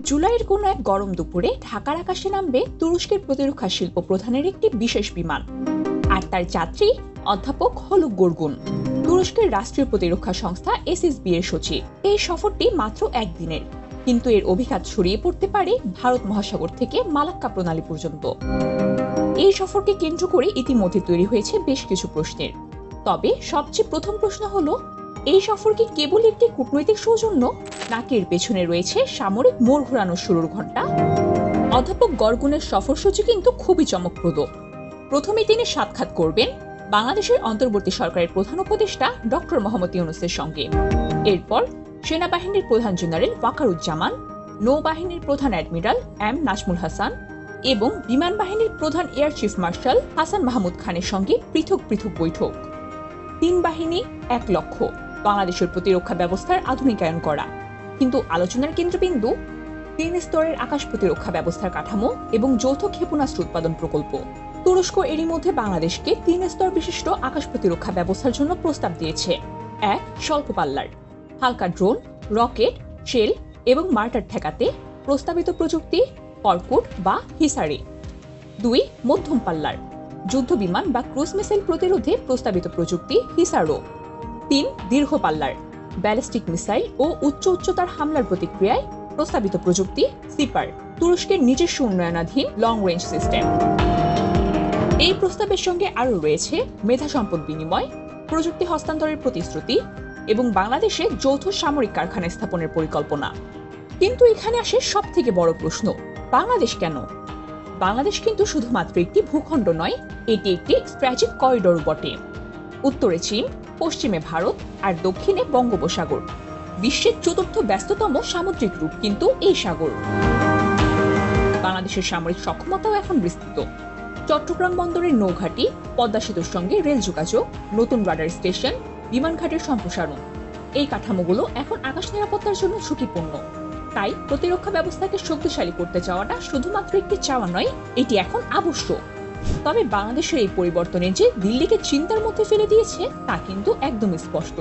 জুলাইয়ের কোনো এক গরম দুপুরে ঢাকার আকাশে নামবে তুরস্কের প্রতিরক্ষা শিল্প প্রধানের একটি বিশেষ বিমান, আর তার যাত্রী অধ্যাপক হলুক গুরগুন, তুরস্কের রাষ্ট্রীয় প্রতিরক্ষা সংস্থা এসএসবি এর সচিব। এই সফরটি মাত্র একদিনের, কিন্তু এর অভিঘাত ছড়িয়ে পড়তে পারে ভারত মহাসাগর থেকে মালাক্কা প্রণালী পর্যন্ত। এই সফরকে কেন্দ্র করে ইতিমধ্যে তৈরি হয়েছে বেশ কিছু প্রশ্নের। তবে সবচেয়ে প্রথম প্রশ্ন হলো, এই সফর কি কেবল একটি কূটনৈতিক সৌজন্য, নাকি এর পেছনে রয়েছে সামরিক মোড় ঘোরানোর শুরুর ঘণ্টা? অধ্যাপক গুরগুনের সফরসূচি কিন্তু খুবই চমকপ্রদ। প্রথমে তিনি সাক্ষাৎ করবেন বাংলাদেশের অন্তর্বর্তী সরকারের প্রধান উপদেষ্টা ডক্টর মোহাম্মদ ইউনূসের সঙ্গে। এরপর সেনাবাহিনীর প্রধান জেনারেল ওয়াকারুজ্জামান, নৌবাহিনীর প্রধান অ্যাডমিরাল এম নাজমুল হাসান এবং বিমান বাহিনীর প্রধান air chief marshal Hasan Mahmud খানের সঙ্গে পৃথক পৃথক বৈঠক। ৩ বাহিনী ১ লক্ষ্য, বাংলাদেশের প্রতিরক্ষা ব্যবস্থার আধুনিকায়ন করা। কিন্তু আলোচনার কেন্দ্রবিন্দু ৩ স্তরের আকাশ প্রতিরক্ষা ব্যবস্থার কাঠামো এবং যৌথ ক্ষেপণাস্ত্র উৎপাদন প্রকল্প। তুরস্ক এরই মধ্যে বাংলাদেশকে ৩ স্তর বিশিষ্ট আকাশ প্রতিরক্ষা ব্যবস্থার জন্য প্রস্তাব দিয়েছে। ১ স্বল্প পাল্লার, হালকা ড্রোন, রকেট, শেল এবং মার্টার ঠেকাতে প্রস্তাবিত প্রযুক্তি কর্কুট বা হিসারে। ২ মধ্যম পাল্লার, যুদ্ধ বিমান বা ক্রুজ মিসাইল প্রতিরোধে প্রস্তাবিত প্রযুক্তি হিসারো। ৩ দীর্ঘ পাল্লার, ব্যালিস্টিক মিসাইল ও উচ্চ উচ্চতার হামলার প্রতিক্রিয়ায় প্রস্তাবিত প্রযুক্তি সিপার, তুরস্কের নিজস্ব উন্নয়নাধীন লং রেঞ্জ সিস্টেম। এই প্রস্তাবের সঙ্গে আরও রয়েছে মেধা সম্পদ বিনিময়, প্রযুক্তি হস্তান্তরের প্রতিশ্রুতি এবং বাংলাদেশে যৌথ সামরিক কারখানা স্থাপনের পরিকল্পনা। কিন্তু এখানে আসে সবথেকে বড় প্রশ্ন, বাংলাদেশ কেন? বাংলাদেশ কিন্তু শুধুমাত্র একটি ভূখণ্ড নয়, এটি একটি স্ট্র্যাটেজিক করিডোর বটে। উত্তরে চীন, পশ্চিমে ভারত আর দক্ষিণে বঙ্গোপসাগর। বিশ্বের ৪র্থ ব্যস্ততম সামুদ্রিক রূট কিন্তু এই সাগর। বাংলাদেশের সামরিক সক্ষমতাও এখন বিস্তৃত। চট্টগ্রাম বন্দরের নৌঘাটি, পদ্মা সেতুর সঙ্গে রেল যোগাযোগ, নতুন রাডার স্টেশন, বিমান ঘাটের সম্প্রসারণ, এই কাঠামোগুলো এখন আকাশ নিরাপত্তার জন্য ঝুঁকিপূর্ণ। তাই প্রতিরক্ষা ব্যবস্থাকে শক্তিশালী করতে চাওয়াটা শুধুমাত্র একটি চাওয়া নয়, এটি এখন আবশ্যক। তবে বাংলাদেশের এই পরিবর্তনের যে দিল্লিকে চিন্তার মধ্যে ফেলে দিয়েছে তা কিন্তু একদমই স্পষ্ট।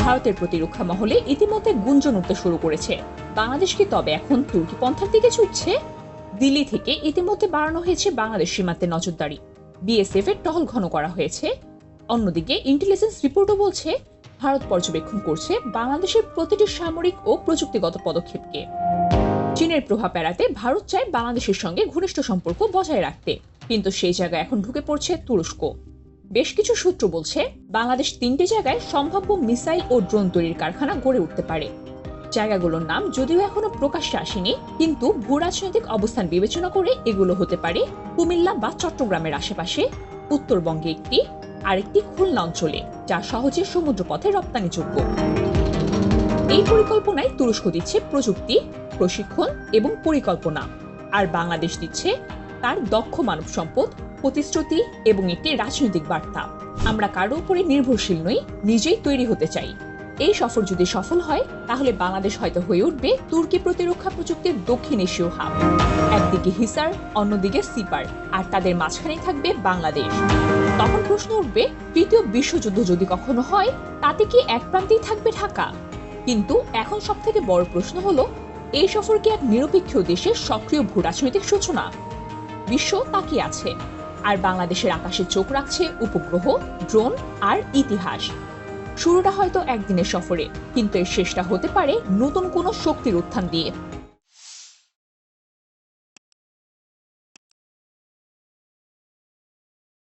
ভারতের প্রতিরক্ষা মহলে ইতিমধ্যে গুঞ্জন উঠতে শুরু করেছে, বাংলাদেশ কি তবে এখন তুর্কি পন্থার দিকে ছুটছে? দিল্লি থেকে ইতিমধ্যে বাড়ানো হয়েছে বাংলাদেশ সীমান্তে নজরদারি, বিএসএফ এর টহল ঘন করা হয়েছে। অন্যদিকে ইন্টেলিজেন্স রিপোর্টও বলছে ভারত পর্যবেক্ষণ করছে বাংলাদেশের প্রতিটি সামরিক ও প্রযুক্তিগত পদক্ষেপকে। চীনের প্রভাব এড়াতে ভারত চায় বাংলাদেশের সঙ্গে ঘনিষ্ঠ সম্পর্ক বজায় রাখতে, কিন্তু সেই জায়গায় এখন ঢুকে পড়ছে তুরস্ক। বেশ কিছু সূত্র বলছে বাংলাদেশ ৩টে জায়গায় সম্ভাব্য মিসাইল ও ড্রোন তৈরির কারখানা গড়ে উঠতে পারে। জায়গাগুলোর নাম যদিও এখনো প্রকাশ্যে আসেনি, কিন্তু ভূরাজনৈতিক অবস্থান বিবেচনা করে এগুলো হতে পারে কুমিল্লা বা চট্টগ্রামের আশেপাশে, উত্তরবঙ্গে একটি, আরেকটি খুলনা অঞ্চলে, যা সহজে সমুদ্রপথে রপ্তানিযোগ্য। এই পরিকল্পনায় তুরস্ক দিচ্ছে প্রযুক্তি, প্রশিক্ষণ এবং পরিকল্পনা, আর বাংলাদেশ দিচ্ছে তার দক্ষ মানব সম্পদ, প্রতিশ্রুতি এবং একটি রাজনৈতিক বার্তা। আমরা কারো উপরে নির্ভরশীল নই, নিজেই তৈরি হতে চাই। এই সফর যদি সফল হয়, তাহলে বাংলাদেশ হয়তো হয়ে উঠবে তুর্কি প্রতিরক্ষা প্রযুক্তির দক্ষিণ এশীয় হাব। একদিকে হিসার, অন্যদিকে সিপার, আর তাদের মাঝখানেই থাকবে বাংলাদেশ। তখন প্রশ্ন উঠবে, তৃতীয় বিশ্বযুদ্ধ যদি কখনো হয়, তাতে কি এক প্রান্তেই থাকবে ঢাকা? কিন্তু এখন সবথেকে বড় প্রশ্ন হলো, এই সফর কি এক নিরপেক্ষ দেশের সক্রিয় ভূরাজনৈতিক সূচনা? বিশ্ব তাকিয়ে আছে, আর বাংলাদেশের আকাশে চোখ রাখছে উপগ্রহ, ড্রোন আর ইতিহাস। শুরুটা হয়তো একদিনের সফরে, কিন্তু এর শেষটা হতে পারে নতুন কোনো শক্তির উত্থান দিয়ে।